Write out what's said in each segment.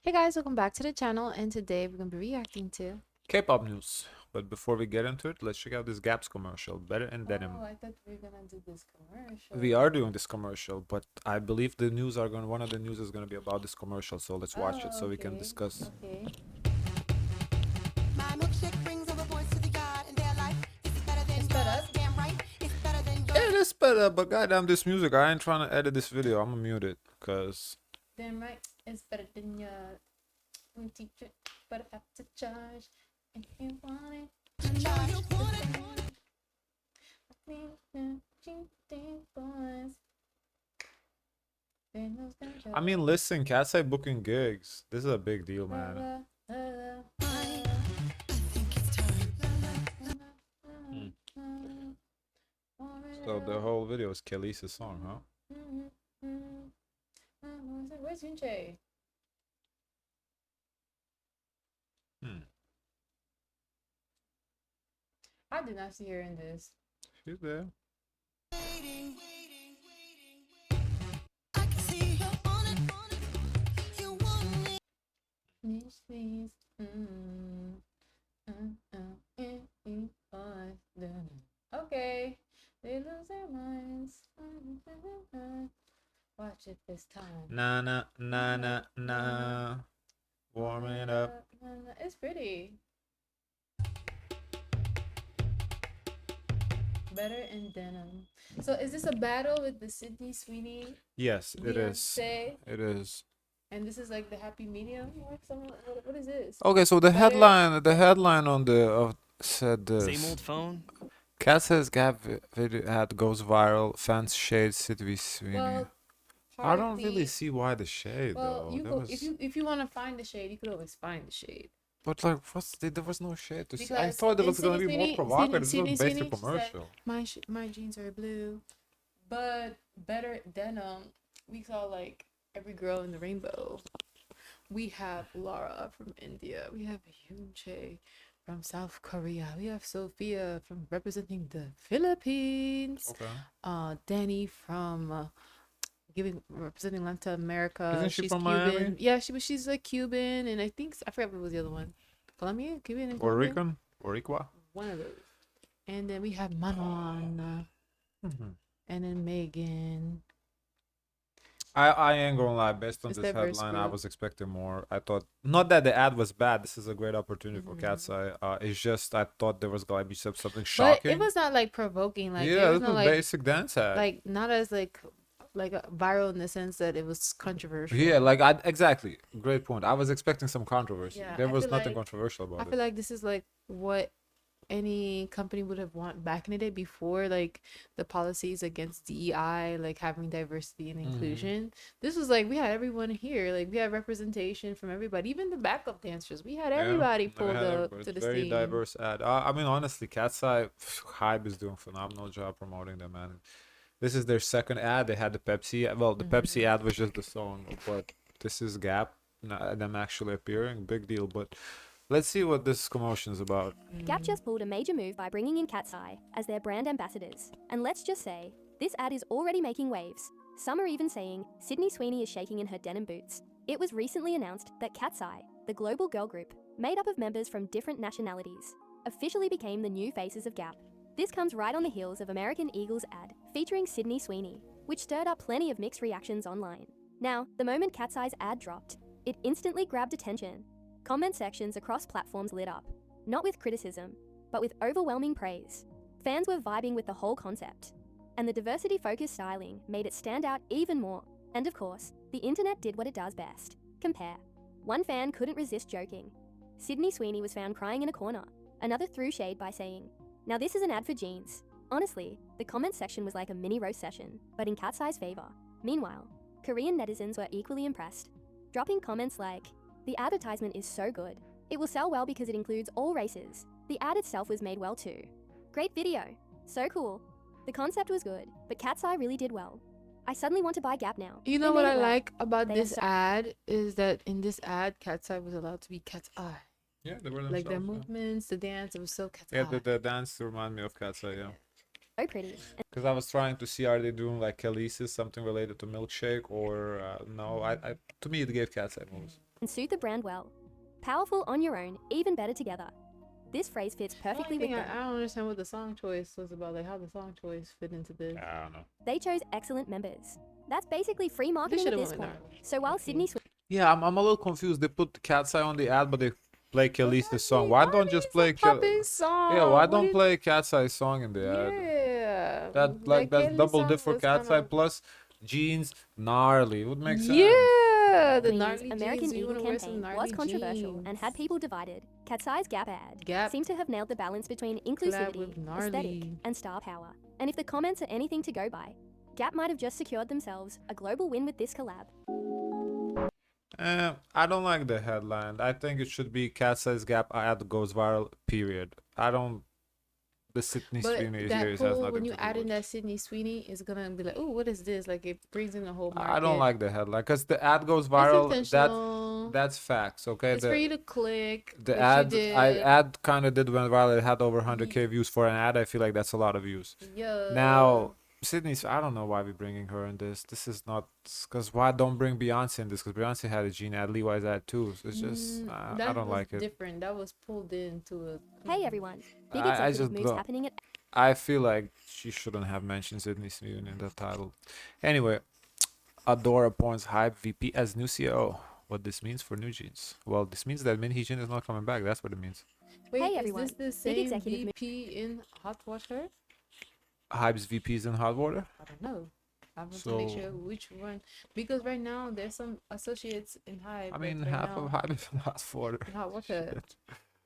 Hey guys, welcome back to the channel, and today we're gonna be reacting to. K-pop news. But before we get into it, let's check out this Gaps commercial, Better in Denim. Oh, I thought we were gonna do this commercial. We are doing this commercial, but I believe the news are going. One of the news is going to be about this commercial, so let's watch it so we can discuss. Okay. My milkshake brings all the boys to the yard, and their life is better than yours. Damn right, it's better than yours. Yeah, it's better, but goddamn, this music, I ain't trying to edit this video. I'm gonna mute it, cause. Damn right, it's better than your teacher, but I have to charge if you want it. I mean, listen, Catseye booking gigs. This is a big deal, man. So the whole video is Khaleesi's song, huh? Where's Yunche? I did not see her in this. She's there. Okay, they lose their minds. Watch it this time. Na na na na na. Warming up. It's pretty. Better in Denim. So is this a battle with the Sydney Sweeney? Yes, it is. Beyonce? It is. And this is like the happy medium or something. What is this? Okay, so the Better- headline on the said this. Same old phone? Catsaye's Gap video ad goes viral. Fans shade Sydney Sweeney. Well, I don't really hardly- see why the shade Well, though. you There go, was... if you want to find the shade, you could always find the shade. But like, there was no shade to see. I Because thought it in was gonna be Sydney more Sweeney- provocative. This Sydney was a basic Sweeney, she said, commercial. My jeans are blue, but better denim. We saw like every girl in the rainbow. We have Laura from India. We have Yoonchae from South Korea. We have Sophia from representing the Philippines. Okay. Danny from representing Latin America. Isn't she She's from Cuban. Miami? Yeah, she's like Cuban, and I think I forgot what was the other one. Colombia, Cuban, and Puerto Colombia? Rican? Boricua? One of those. And then we have Manon, and then Megan. I ain't gonna lie, based on It's this diverse headline, I group. was expecting more. I thought, not that the ad was bad, this is a great opportunity for Catseye. It's just, I thought there was gonna be something But shocking. it was not like provoking. Like Yeah, it this was was not basic dance ad. like not as like viral in the sense that it was controversial. Yeah, exactly. Great point. I was expecting some controversy. Yeah, There I was feel nothing like- controversial I about feel it. like this is like what any company would have want back in the day before like the policies against DEI, like having diversity and inclusion. This was like we had everyone here, like we had representation from everybody, even the backup dancers. We had everybody Yeah, pulled they had up everybody. to the It's very scene. diverse ad. I mean, honestly, Catseye Hybe is doing a phenomenal job promoting them, man. This is their second ad. They had the Pepsi. Well, the Pepsi ad was just the song, but this is Gap. Them actually appearing, big deal. But let's see what this commotion is about. Gap just pulled a major move by bringing in Catseye as their brand ambassadors. And let's just say, this ad is already making waves. Some are even saying Sydney Sweeney is shaking in her denim boots. It was recently announced that Catseye, the global girl group, made up of members from different nationalities, officially became the new faces of Gap. This comes right on the heels of American Eagle's ad featuring Sydney Sweeney, which stirred up plenty of mixed reactions online. Now, the moment Catseye's ad dropped, it instantly grabbed attention. Comment sections across platforms lit up, not with criticism, but with overwhelming praise. Fans were vibing with the whole concept, and the diversity-focused styling made it stand out even more. And of course, the internet did what it does best: compare. One fan couldn't resist joking. Sydney Sweeney was found crying in a corner. Another threw shade by saying, "Now this is an ad for jeans." Honestly, the comment section was like a mini roast session, but in Catseye's favor. Meanwhile, Korean netizens were equally impressed, dropping comments like, "The advertisement is so good. It will sell well because it includes all races. The ad itself was made well too. Great video. So cool. The concept was good, but Catseye really did well. I suddenly want to buy Gap now." You They know what made I it well. like about They this have ad is that in this ad, Catseye was allowed to be Catseye. Yeah, they were Like their movements, the dance, it was so Catseye. Yeah, the dance remind me of Catseye, yeah. So pretty. Because I was trying to see, are they doing like Khaleesi's, something related to milkshake, or no? To me it gave Catseye moves. and suit the brand well. Powerful on your own, even better together. This phrase fits perfectly with them. I don't understand what the song choice was about. Like how the song choice fit into this. I don't know. They chose excellent members. That's basically free They marketing should at have this went point. with So while Okay. Sydney Yeah, I'm a little confused. They put Catseye on the ad, but they play Khaleesi's song. Why don't just play song? Yeah, why don't play Catseye's song in the ad? Yeah. That like that's double dip for Catseye plus jeans gnarly. It would make sense. Yeah, the Queen's gnarly American jeans. You Eagle wanna wear some campaign gnarly was controversial jeans. and had people divided. Catseye's Gap ad Gap seems to have nailed the balance between collab inclusivity, with aesthetic, gnarly. and star power. And if the comments are anything to go by, Gap might have just secured themselves a global win with this collab. I don't like the headline. I think it should be Catseye's Gap ad goes viral. Period. I don't. The Sydney But Sweeney that series has pull, nothing when you to do add in with. that Sydney Sweeney, is gonna be like, oh, what is this? Like it brings in the whole market. I don't like the headline because the ad goes It's viral. intentional. That's facts. Okay. It's for you to click. The which ad you I did. ad kind of did went viral. It had over 100K views for an ad. I feel like that's a lot of views. Yeah. Now Sydney's. I don't know why we're bringing her in this. This is not because why don't bring Beyonce in this? Because Beyonce had a Gene ad, Levi's ad too. So it's just I that don't was like it. different. That was pulled into a. Hey everyone, big I executive just moves don't- happening at I feel like she shouldn't have mentioned Sydney Sweeney in the title. Anyway, ADOR appoints HYBE VP as new CEO. What this means for New Jeans? Well, this means that Min Hee Jin is not coming back. That's what it means. Wait, Hey, is everyone. this the Big same executive VP in Hot Water? HYBE's VP is in hot water. I don't know. I want to make So- sure which one, because right now there's some associates in Hybe. I mean, right half now, of HYBE is in hot water. in Hot Water.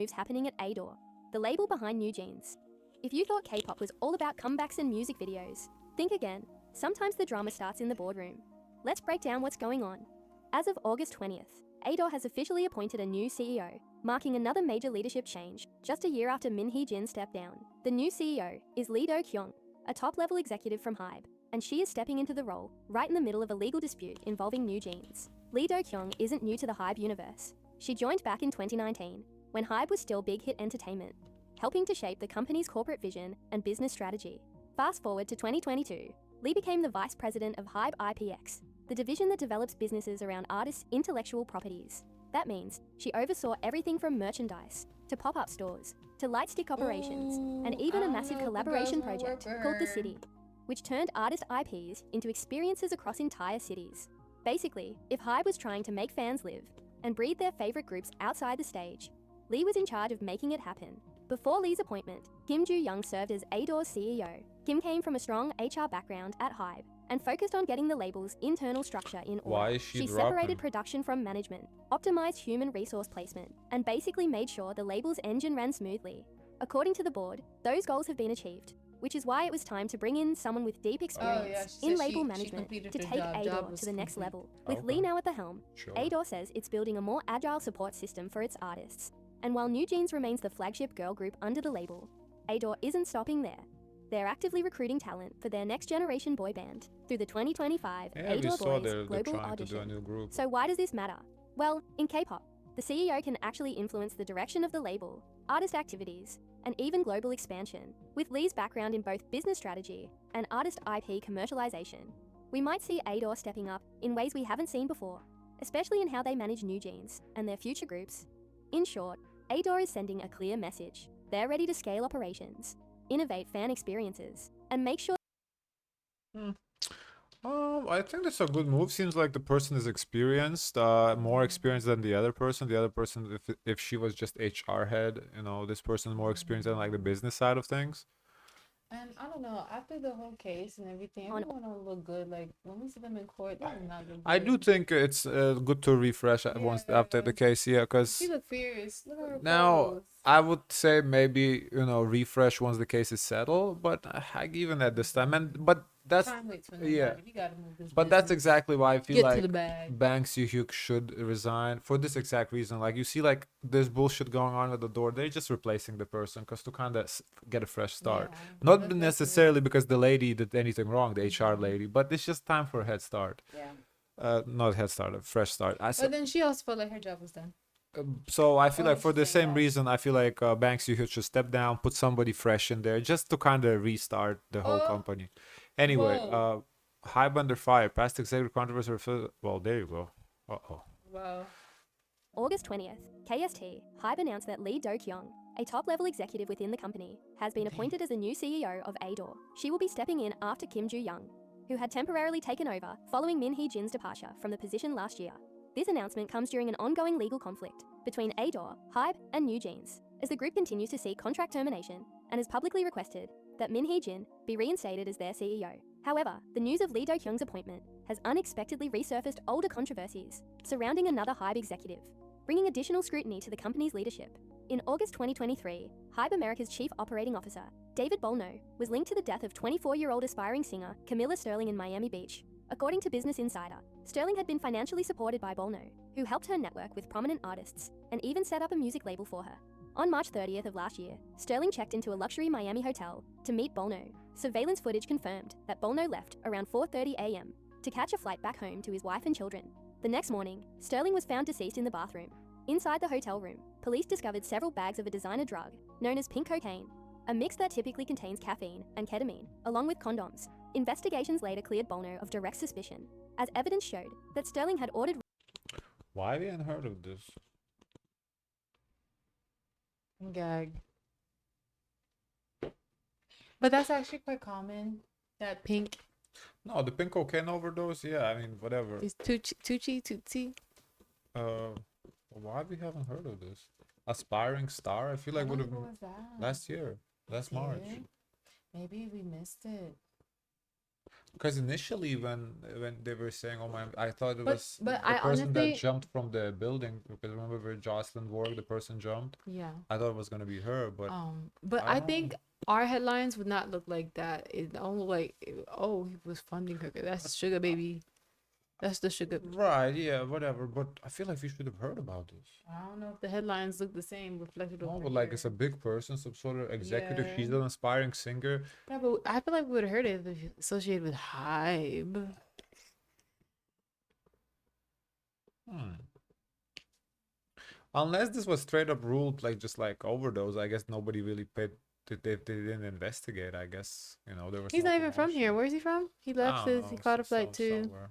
moves happening at ADOR, the label behind New Jeans. If you thought K-pop was all about comebacks and music videos, think again. Sometimes the drama starts in the boardroom. Let's break down what's going on. As of August 20th, ADOR has officially appointed a new CEO, marking another major leadership change just a year after Min Hee Jin stepped down. The new CEO is Lee Do-kyung, a top-level executive from HYBE, and she is stepping into the role right in the middle of a legal dispute involving New Jeans. Lee Do-kyung isn't new to the HYBE universe. She joined back in 2019, when HYBE was still Big Hit Entertainment, helping to shape the company's corporate vision and business strategy. Fast forward to 2022, Lee became the vice president of HYBE IPX, the division that develops businesses around artists' intellectual properties. That means she oversaw everything from merchandise, to pop-up stores, to lightstick operations, and even a massive collaboration project called The City, which turned artist IPs into experiences across entire cities. Basically, if HYBE was trying to make fans live and breed their favorite groups outside the stage, Lee was in charge of making it happen. Before Lee's appointment, Kim Joo-young served as ADOR's CEO. Kim came from a strong HR background at HYBE and focused on getting the label's internal structure in order. Why is she She dropping? separated production from management, optimized human resource placement, and basically made sure the label's engine ran smoothly. According to the board, those goals have been achieved, which is why it was time to bring in someone with deep experience she in said label she management completed to her take job. Job ADOR was to the next complete. level. With Okay. Lee now at the helm, Sure. ADOR says it's building a more agile support system for its artists. And while New Jeans remains the flagship girl group under the label, ADOR isn't stopping there. They're actively recruiting talent for their next generation boy band through the 2025 Yeah, we ADOR saw Boys they're Global trying to do a Audition. new group. So why does this matter? Well, in K-pop, the CEO can actually influence the direction of the label, artist activities, and even global expansion. With Lee's background in both business strategy and artist IP commercialization, we might see ADOR stepping up in ways we haven't seen before, especially in how they manage New Jeans and their future groups. In short, ADOR is sending a clear message. They're ready to scale operations, innovate fan experiences, and make sure I think that's a good move. Seems like the person is experienced, more experienced than the other person. The other person, if she was just HR head, this person is more experienced than like the business side of things. And I don't know, after the whole case and everything, On- everyone will look good. Like when we see them in court, they do not look good. I do think it's good to refresh once after the case, yeah, because She look fierce. Look at her now pose. I would say maybe refresh once the case is settled, but even at this time, but that's Time waits for yeah. nobody. We gotta move this. But that's business. exactly why I feel Get to like the bag. Bang Si-hyuk should resign for this exact reason. Like you see, like there's bullshit going on at the door. They're just replacing the person because to kind of get a fresh start. Yeah, Not that's necessarily because the lady did anything wrong, the HR lady, but it's just time for a head start. Yeah. Not head start, a fresh start. But then she also felt like her job was done. So I feel Oh, like for the she's saying same that. reason, I feel like Bang Si-hyuk should step down, put somebody fresh in there, just to kind of restart the whole Oh. company. Anyway, Whoa. HYBE under fire, past executive controversy. Well, there you go. Uh-oh. Wow. August 20th, KST, HYBE announced that Lee Do-kyung, a top-level executive within the company, has been appointed as the new CEO of ADOR. She will be stepping in after Kim Joo-young, who had temporarily taken over following Min Hee-jin's departure from the position last year. This announcement comes during an ongoing legal conflict between ADOR, HYBE, and New Jeans, as the group continues to seek contract termination and has publicly requested that Min Hee-jin be reinstated as their CEO. However, the news of Lee Do-kyung's appointment has unexpectedly resurfaced older controversies surrounding another HYBE executive, bringing additional scrutiny to the company's leadership. In August 2023, HYBE America's Chief Operating Officer, David Bolno, was linked to the death of 24-year-old aspiring singer Camilla Sterling in Miami Beach. According to Business Insider, Sterling had been financially supported by Bolno, who helped her network with prominent artists and even set up a music label for her. On March 30th of last year, Sterling checked into a luxury Miami hotel to meet Bolno. Surveillance footage confirmed that Bolno left around 4:30 a.m. to catch a flight back home to his wife and children. The next morning, Sterling was found deceased in the bathroom. Inside the hotel room, police discovered several bags of a designer drug known as pink cocaine, a mix that typically contains caffeine and ketamine, along with condoms. Investigations later cleared Bolno of direct suspicion, as evidence showed that Sterling had ordered. Why have you heard of this? Gag. But that's actually quite common. That pink No, the pink cocaine overdose. Yeah, I mean, whatever. is Tootsie. Why we haven't heard of this? Aspiring star. I feel like would have What was that? last year, last March. Yeah. Maybe we missed it. Because initially, when they were saying, "Oh my," I thought it But- was but the I person honestly- that jumped from the building. Because remember where Jocelyn worked, the person jumped. Yeah. I thought it was gonna be her, but But I I don't think know. our headlines would not look like that. It don't look like, oh, he was funding her. That's sugar baby. That's the sugar. right, yeah, whatever. But I feel like we should have heard about this. I don't know if the headlines look the same reflected No, over but like it's a here. big person, some sort of executive. She's Yeah. an aspiring singer. Yeah, but I feel like we would have heard it if it's associated with HYBE. Unless this was straight up ruled like just like overdose, I guess nobody really paid. They didn't investigate. I guess there was. He's no not even from here. promotion. Where's he from? He I left don't he know, caught a flight some- too. somewhere.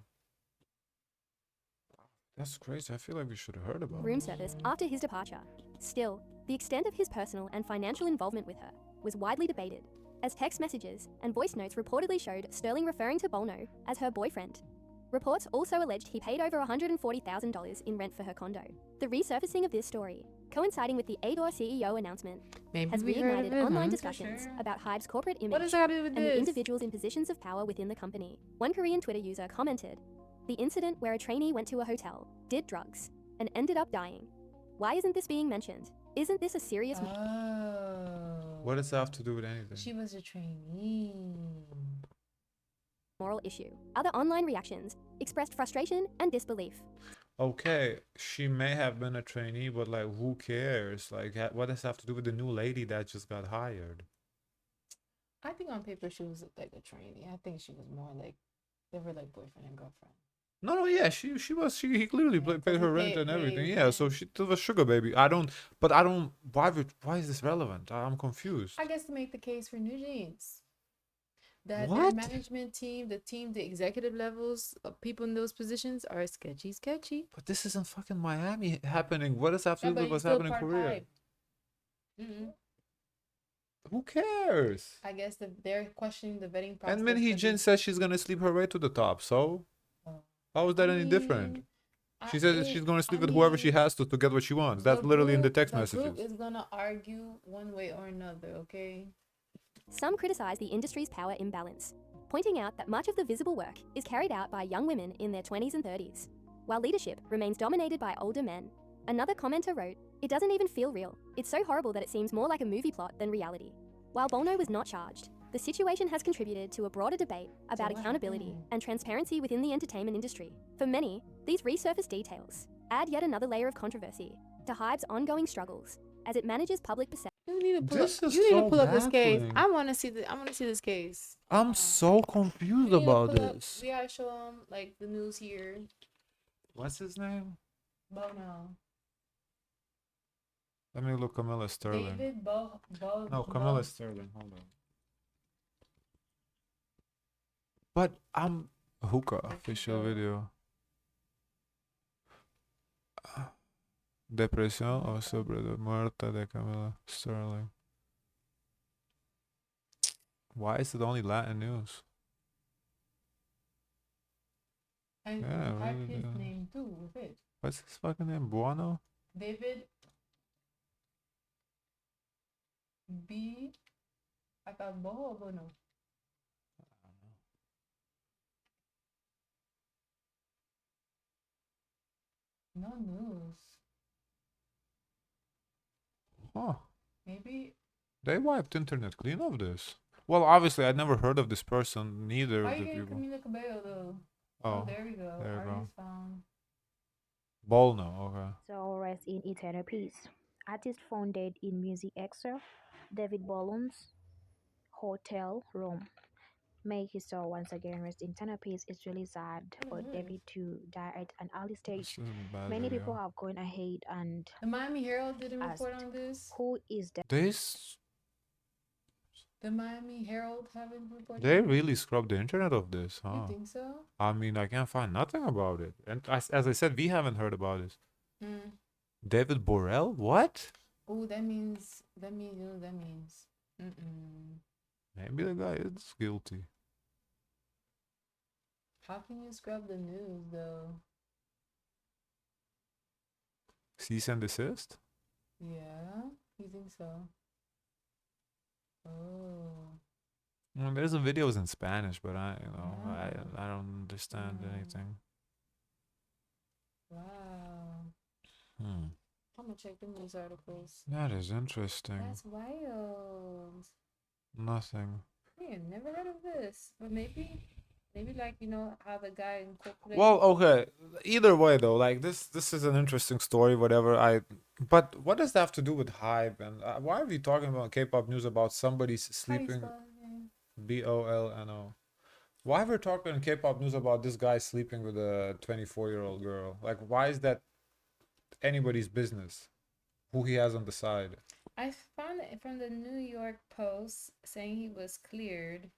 That's crazy. I feel like we should have heard about Room this. service after his departure. Still, the extent of his personal and financial involvement with her was widely debated, as text messages and voice notes reportedly showed Sterling referring to Bolno as her boyfriend. Reports also alleged he paid over $140,000 in rent for her condo. The resurfacing of this story, coinciding with the ADOR CEO announcement, Maybe has we heard of reignited it, online for discussions sure. about HYBE's corporate image What does that have to do with and the this? individuals in positions of power within the company. One Korean Twitter user commented, "The incident where a trainee went to a hotel, did drugs, and ended up dying. Why isn't this being mentioned? Isn't this a serious Oh. What does that have to do with anything? She was a trainee. moral issue?" Other online reactions expressed frustration and disbelief. Okay, she may have been a trainee, but like, who cares? Like, what does that have to do with the new lady that just got hired? I think on paper she was like a trainee. I think she was more like they were like boyfriend and girlfriend. No, yeah, she he clearly Yeah, paid her he rent paid- and everything. paid, Yeah, so yeah. she it was sugar baby. Why is this relevant? I'm confused. I guess to make the case for New Jeans. That What? their management team, the executive levels of people in those positions are sketchy. But this isn't fucking Miami happening. What does that have to Yeah, do but with he's what's still happening in part Korea? HYBE. Who cares? I guess they're questioning the vetting process. And Min Hee for Jin these- says she's gonna sleep her way to the top. So Oh. how is that any different? mean, She I- says that it- she's gonna sleep I with whoever she mean, has to get what she wants. That's literally in the text The messages. group is gonna argue one way or another, okay? Some criticize the industry's power imbalance, pointing out that much of the visible work is carried out by young women in their 20s and 30s, while leadership remains dominated by older men. Another commenter wrote, "It doesn't even feel real. It's so horrible that it seems more like a movie plot than reality." While Bolno was not charged, the situation has contributed to a broader debate about what accountability happened? and transparency within the entertainment industry. For many, these resurfaced details add yet another layer of controversy to HYBE's ongoing struggles as it manages public perception. You need to pull This up. is You need to so pull up this case. baffling. I want to see this case. I'm so confused We need to about pull up- this. We gotta show them like the news here. What's his name? Bono. Let me look Camilla Sterling. David No, Camilla Sterling. Hold on. But I'm hookah official go. video. Depresión o sobre la muerte de Camila Sterling. Why is it only Latin news? And Yeah, you type really his do. name too with it. What's his fucking name? Buono? David B. Acabó, bueno. No news. Huh. Maybe. They wiped internet clean of this. Well, obviously, I'd never heard of this person, neither Why of you the getting people. Camila Cabello though? Oh, There we go. there you go. Artist found. Bolno, okay. So rest in eternal peace. Artist founded in music excerpt, David Bollon's Hotel Rome. May his soul once again rest in eternal peace. It's really sad for David to die at an early stage. This is a bad Many video. people have gone ahead and The Miami Herald didn't report asked, on this. who is that? The Miami Herald haven't reported. They on it? really scrubbed the internet of this, huh? You think so? I mean, I can't find nothing about it. And as I said, we haven't heard about this. David Borrell? What? Oh, that means. You know what that means. Maybe the guy is guilty. How can you scrub the news though? Cease and desist? Yeah, you think so? Oh. Well, there's some videos in Spanish, but I don't understand Mm. anything. Wow. Hmm. I'm gonna check the news articles. That is interesting. That's wild. Nothing. Yeah, never heard of this. But maybe like how the guy incorporated. Well, okay. Either way, though, like this is an interesting story. Whatever. But what does that have to do with hype? And why are we talking about K-pop news about somebody How do you sleeping? spell his name? Bolno. Why are we talking in K-pop news about this guy sleeping with a 24-year-old girl? Like, why is that anybody's business? Who he has on the side? I found it from the New York Post saying he was cleared.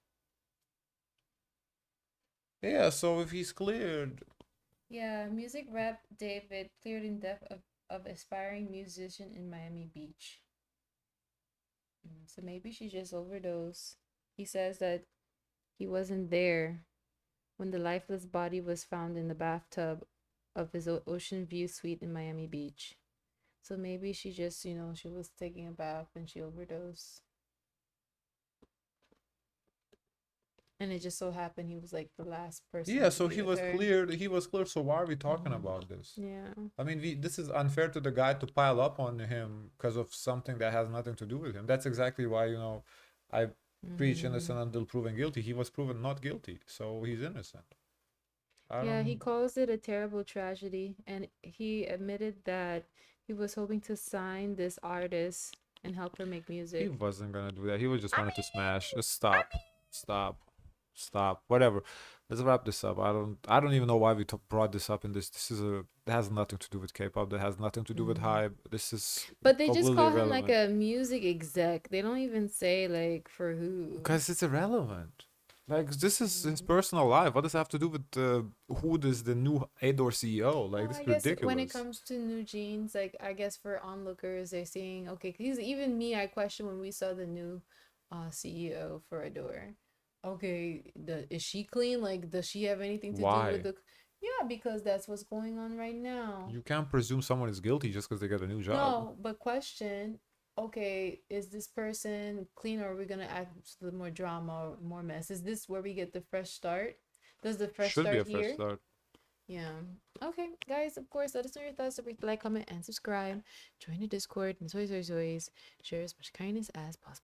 Yeah, so if he's cleared, Yeah, music rep David cleared in death of aspiring musician in Miami Beach. So maybe she just overdosed. He says that he wasn't there when the lifeless body was found in the bathtub of his Ocean View suite in Miami Beach. So maybe she just, she was taking a bath and she overdosed. And it just so happened he was like the last person. yeah, to so be he with was her. cleared. He was cleared. So why are we talking about this? Yeah. I mean, this is unfair to the guy to pile up on him because of something that has nothing to do with him. That's exactly why, I preach innocent until proven guilty. He was proven not guilty, so he's innocent. Yeah, he calls it a terrible tragedy, and he admitted that he was hoping to sign this artist and help her make He music. wasn't gonna do that. He was just wanted to smash. Just stop. Whatever. Let's wrap this up. I don't even know why we brought this up in this. That has nothing to do with K-pop. That has nothing to do with hype. This is. But they just completely call him like irrelevant. a music exec. They don't even say like for who. Because it's irrelevant. Like, this is his personal life. What does it have to do with who is the new ADOR CEO? Like, this I is guess ridiculous. when it comes to new jeans, like I guess for onlookers, they're seeing okay. Because even me, I question when we saw the new CEO for ADOR. Okay, is she clean? Like, does she have anything to do Why? with the? Yeah, because that's what's going on right now. You can't presume someone is guilty just because they get a new job. No, but question. Okay, is this person clean, or are we gonna add some more drama or more mess? Is this where we get the fresh start? Does the fresh Should be a start fresh here? start. Yeah. Okay, guys, of course, let us know your thoughts. Don't forget to like, comment, and subscribe. Join the Discord, and always, share as much kindness as possible.